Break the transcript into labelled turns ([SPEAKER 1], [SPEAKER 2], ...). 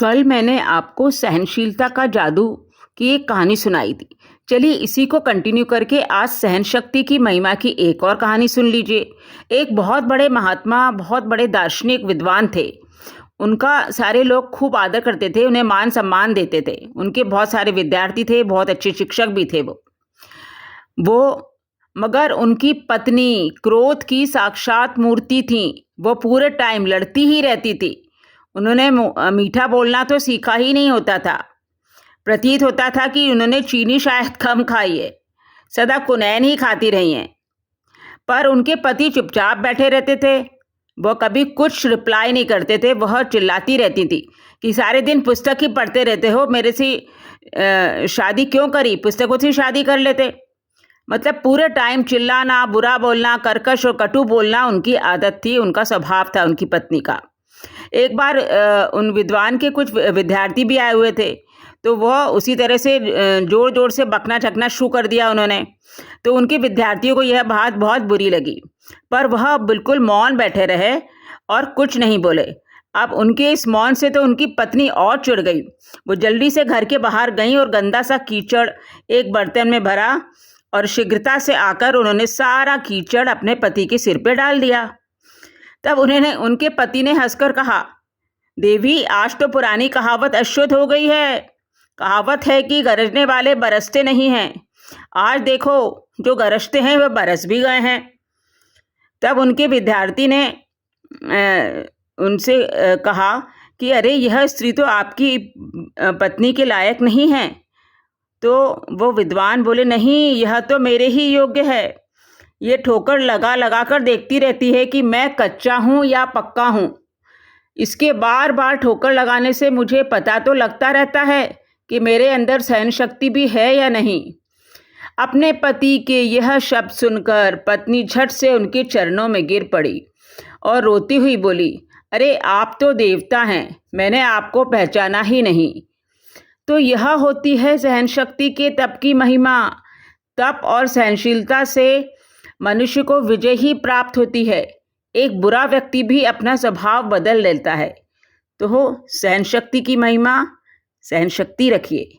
[SPEAKER 1] कल मैंने आपको सहनशीलता का जादू की एक कहानी सुनाई थी। चलिए इसी को कंटिन्यू करके आज सहन शक्ति की महिमा की एक और कहानी सुन लीजिए। एक बहुत बड़े महात्मा, बहुत बड़े दार्शनिक विद्वान थे। उनका सारे लोग खूब आदर करते थे, उन्हें मान सम्मान देते थे। उनके बहुत सारे विद्यार्थी थे, बहुत अच्छे शिक्षक भी थे वो मगर उनकी पत्नी क्रोध की साक्षात मूर्ति थी। वो पूरे टाइम लड़ती ही रहती थी। उन्होंने मीठा बोलना तो सीखा ही नहीं होता था। प्रतीत होता था कि उन्होंने चीनी शायद कम खाई है, सदा कुनैन ही खाती रही हैं। पर उनके पति चुपचाप बैठे रहते थे। वो कभी कुछ रिप्लाई नहीं करते थे। वह चिल्लाती रहती थी कि सारे दिन पुस्तक ही पढ़ते रहते हो, मेरे से शादी क्यों करी, पुस्तकों से शादी कर लेते। मतलब पूरे टाइम चिल्लाना, बुरा बोलना, कर्कश और कटु बोलना उनकी आदत थी, उनका स्वभाव था उनकी पत्नी का। एक बार उन विद्वान के कुछ विद्यार्थी भी आए हुए थे, तो वह उसी तरह से जोर जोर से बकना चकना शुरू कर दिया उन्होंने। तो उनके विद्यार्थियों को यह बात बहुत बुरी लगी, पर वह बिल्कुल मौन बैठे रहे और कुछ नहीं बोले। अब उनके इस मौन से तो उनकी पत्नी और चिढ़ गई। वो जल्दी से घर के बाहर गई और गंदा सा कीचड़ एक बर्तन में भरा और शीघ्रता से आकर उन्होंने सारा कीचड़ अपने पति के सिर पे डाल दिया। तब उनके पति ने हंसकर कहा, देवी आज तो पुरानी कहावत अशुद्ध हो गई है। कहावत है कि गरजने वाले बरसते नहीं हैं। आज देखो जो गरजते हैं वह बरस भी गए हैं। तब उनके विद्यार्थी ने उनसे कहा कि अरे यह स्त्री तो आपकी पत्नी के लायक नहीं है। तो वो विद्वान बोले, नहीं, यह तो मेरे ही योग्य है। ये ठोकर लगा लगा कर देखती रहती है कि मैं कच्चा हूँ या पक्का हूँ। इसके बार बार ठोकर लगाने से मुझे पता तो लगता रहता है कि मेरे अंदर सहन शक्ति भी है या नहीं। अपने पति के यह शब्द सुनकर पत्नी झट से उनके चरणों में गिर पड़ी और रोती हुई बोली, अरे आप तो देवता हैं, मैंने आपको पहचाना ही नहीं। तो यह होती है सहन शक्ति के तप की महिमा। तप और सहनशीलता से मनुष्य को विजय ही प्राप्त होती है। एक बुरा व्यक्ति भी अपना स्वभाव बदल लेता है। तो हो सहन शक्ति की महिमा, सहन शक्ति रखिए।